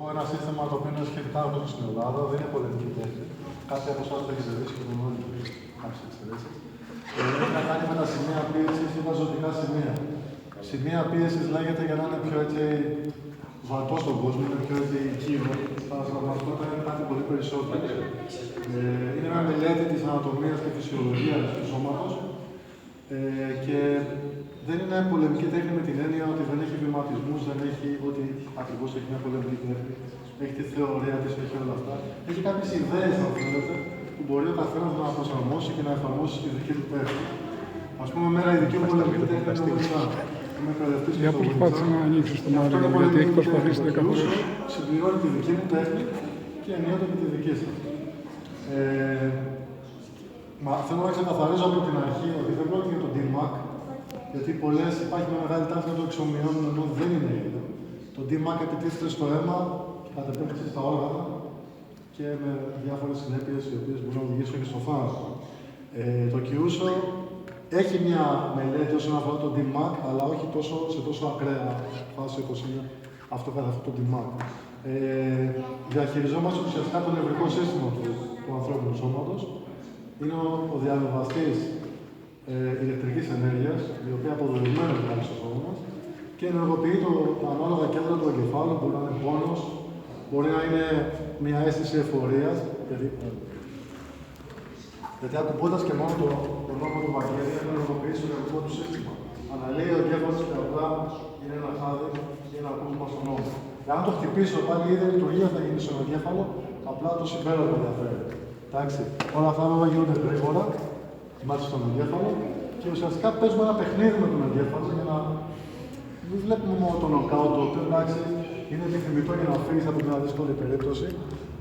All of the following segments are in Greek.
Ένα σύστημα το οποίο είναι σχετικά γνωστό στην Ελλάδα, δεν είναι πολεμική τέχνη. Κάποιοι από εσάς το έχετε δει και τον όλοι κάποιες εξαιρέσεις. Έχει να κάνει με τα σημεία πίεσης ή τα ζωτικά σημεία. Σημεία πίεσης λέγεται για να είναι πιο έτσι βατό στον κόσμο, είναι πιο έτσι οικείο. Αλλά στην πραγματικότητα είναι κάτι πολύ περισσότερο. Είναι μια μελέτη της ανατομίας και φυσιολογίας του σώματος και δεν είναι πολεμική τέχνη με την έννοια ότι δεν έχει βηματισμούς, δεν έχει ότι ακριβώς έχει μια πολεμική τέχνη. Έχει τη θεωρία της, έχει όλα αυτά. Έχει κάποιες ιδέες, αν θέλετε, που μπορεί ο καθένας να προσαρμόσει και να εφαρμόσει στη δική του τέχνη. Ας πούμε, εμένα η δική μου πολεμική τέχνη είναι ο Βολινά. Είμαι εκπαιδευτής και στο προσπάθησε να ανοίξει το μάτι μου, γιατί έχει προσπαθήσει 10 φορές. Συμπληρώνει τη δική μου τέχνη και ενίοτε με τη δική σας. Θέλω να ξεκαθαρίζω από την αρχή ότι δεν πρόκειται για τον DMAC, γιατί υπάρχει μια μεγάλη τάση να το εξομοιώνουν, ενώ δεν είναι ίδιο. Το DMAC επιτίθεται στο αίμα, κατ' επέκταση στα όργανα και με διάφορες συνέπειες οι οποίες μπορούν να οδηγήσουν και στο θάνατο. Το Kyuso έχει μια μελέτη όσον αφορά το DMAC, αλλά όχι σε τόσο ακραία φάση όπως είναι αυτό καθ' αυτό το DMAC. Διαχειριζόμαστε ουσιαστικά το νευρικό σύστημα του ανθρώπινου σώματος. Είναι ο διαβιβαστής ηλεκτρικής ενέργειας, η οποία αποδεδειγμένα κάνει στο σώμα μας και ενεργοποιεί τα ανάλογα κέντρα του εγκεφάλου. Μπορεί να είναι πόνος, μπορεί να είναι μια αίσθηση εφορίας. Γιατί ακουμπώντας και μόνο το νόμο του Βαγγέλη, θα ενεργοποιήσει το νευρικό του σύστημα. Αναλύει ο εγκέφαλος και απλά είναι ένα χάδι ή ένα ακούσμα στον νόμο. Αν το χτυπήσω πάλι η ίδια λειτουργία θα γίνει στον εγκέφαλο, απλά το συμπέρασμα με ενδιαφέρει. Εντάξει, όλα αυτά βέβαια γίνονται γρήγορα, μέσα στον εγκέφαλο και ουσιαστικά παίζουμε ένα παιχνίδι με τον εγκέφαλο για να μην βλέπουμε μόνο το νοκάουτ, το οποίο εντάξει είναι επιθυμητό για να φύγει από μια δύσκολη περίπτωση,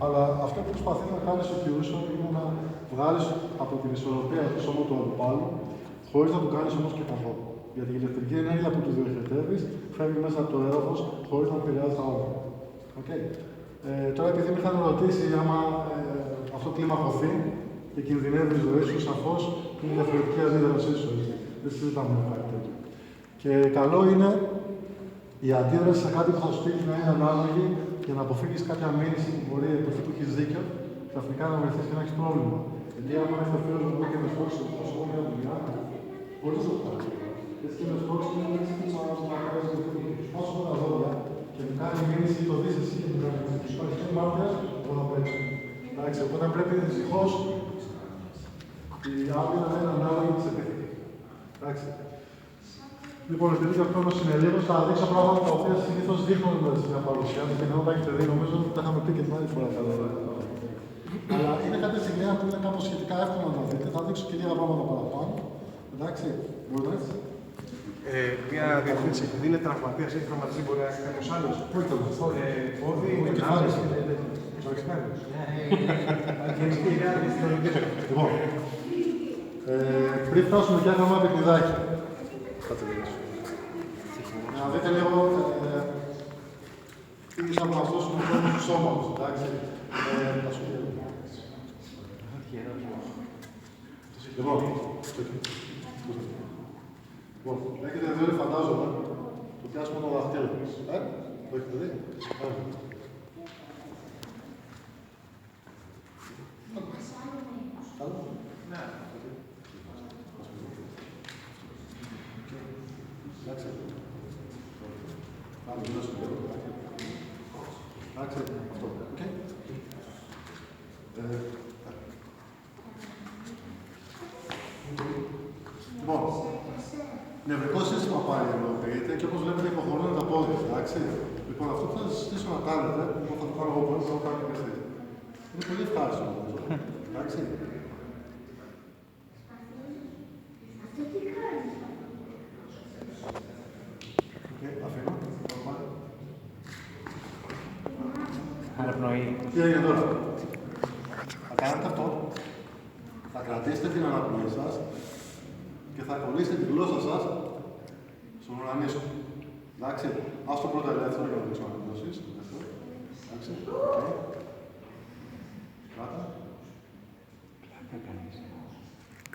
αλλά αυτό που προσπαθεί να κάνει στο Kyuso είναι να βγάλει από την ισορροπία του σώμα του αντιπάλου, χωρίς να του κάνει όμως και κακό. Γιατί η ηλεκτρική ενέργεια που του διοχετεύει φεύγει μέσα από το έδαφος χωρίς να επηρεάζει τα όργανα. Okay. Τώρα, επειδή με είχαν ρωτήσει άμα αυτό κλιμακωθεί και κινδυνεύει η ζωή σου, σαφώς είναι διαφορετική αντίδρασή σου. Δεν συζητάμε κάτι τέτοιο. Και καλό είναι η αντίδραση σε κάτι που θα σου τύχει να είναι ανάλογη για να αποφύγεις κάποια μήνυση που μπορεί επειδή του έχεις δίκιο, ξαφνικά να βρεθείς και να έχεις πρόβλημα. Γιατί άμα έχει το φίλο μου και με σπρώξει το σώμα μια δουλειά, μπορεί να το κάνει. Έτσι και με σπρώξει είναι έτσι που θα κάνει όσο με τα δόντια και μου κάνει μήνυση το δεις εσύ και μου κάνει μήνυση. Υπάρχει και μάτια, εγώ θα παίξω. Εντάξει, οπότε πρέπει δυστυχώς η άμυνα να είναι ανάλογη της επίθεσης. Εντάξει. Λοιπόν, επειδή και ο χρόνος είναι λίγος, θα δείξω πράγματα τα οποία συνήθως δείχνονται στην παρουσίαση και δεν τα έχετε δει, νομίζω ότι τα είχαμε πει και την άλλη φορά. Αλλά είναι κάποια σημεία που είναι κάπως σχετικά εύκολα να τα δείτε. Θα δείξω και λίγα πράγματα παραπάνω. Εντάξει, μπορείτε. Μια διευθύνση, επειδή είναι τραυματίας ή τραυματιστή, μπορεί να έχει κάποιος άλλος. Πού είναι το πόδι, είναι κεφάλι. Λοιπόν, πριν φτάσουμε πια κάνουμε ένα παιχνιδάκι. Να δείτε λίγο τι θα μας δώσουν ο χρόνος του σώματος, εντάξει. Λοιπόν, έχετε δει όλοι φαντάζομαι το πιάσουμε το δαχτύλο. Το έχετε δει. Ναι. Εντάξει. Εντάξει, αυτό. Λοιπόν, νευρικό σύστημα πάλι ενεργοποιείται και όπως βλέπετε υποχωρούν τα πόδια, εντάξει. Λοιπόν, αυτό που θα σας ζητήσω να κάνετε, θα το κάνω εγώ πολύ, θα το κάνω και εσείς. Είναι πολύ ευχάριστο νομίζω, εντάξει. Αφήνω. Αναπνοή. Τι έγινε τώρα. Θα κάνετε αυτό. Θα κρατήσετε την αναπνοή σας και θα κολλήσετε τη γλώσσα σας στον ουρανίσο. Εντάξει. Ας το πρώτο ελεύθερο για να το ξαναδώσεις. Εντάξει. Κράτα.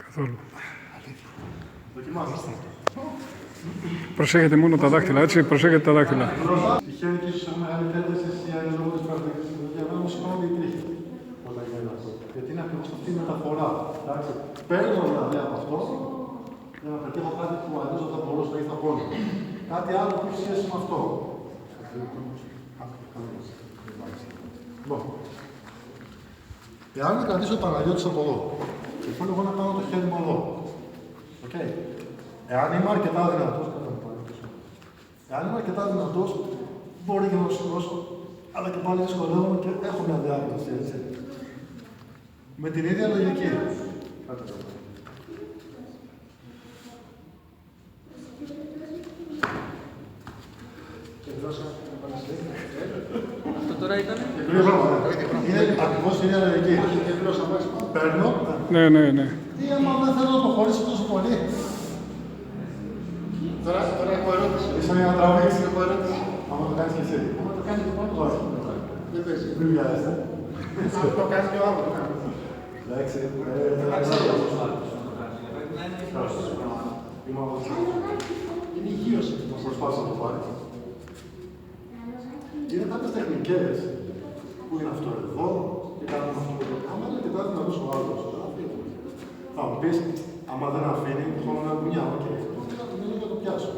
Καθόλου. Δοκιμάστε. Προσέχετε μόνο τα δάχτυλα, έτσι. Προσέχετε τα δάχτυλα. Τυχαίνει και ίσως έχουμε άλλη τέντηση ή άλλη λόγω της στη μεταφορά. Εντάξει. Παίρνω δηλαδή από αυτό για να πετύχω κάτι που αλλιώς δεν θα μπορούσα ή θα μπορούσα. Κάτι άλλο που έχει σχέση με αυτό. Λοιπόν, εάν με κρατήσω τον Παναγιώτη από εδώ, και θέλω εγώ να κάνω το χέρι μου εδώ. Okay. Εάν είμαι αρκετά δυνατός, εάν είμαι αρκετά δυνατός, μπορεί και να το σηκώσω, αλλά και πάλι δυσκολεύομαι και έχω μια διάρκεια, έτσι. Με την ίδια λογική. Αυτό τώρα ήταν. Είναι ακριβώς η ίδια λογική. Παίρνω. Ναι, ναι, ναι. Ή άμα δεν θέλω να προχωρήσω τόσο πολύ. Τώρα έχω ερώτηση. Είσαι για να τραβήξεις. Έχω ερώτηση. Άμα το κάνεις και εσύ. Άμα το κάνει και πάνω, Όχι. δεν παίζει. Δεν βιάζεσαι. Αν το κάνει και ο άλλο. Εντάξει. Είναι υγείος. Να προσπάθεις να το πάρεις. Είναι κάποιες τεχνικές που είναι αυτό εδώ και κάνουμε αυτό εδώ. Άμα είναι αρκετά δυνατός ο άλλος, θα μου πεις, άμα δεν αφήνει, έχω ένα μπουνιά, οκ. Δεν θα το πιάσω.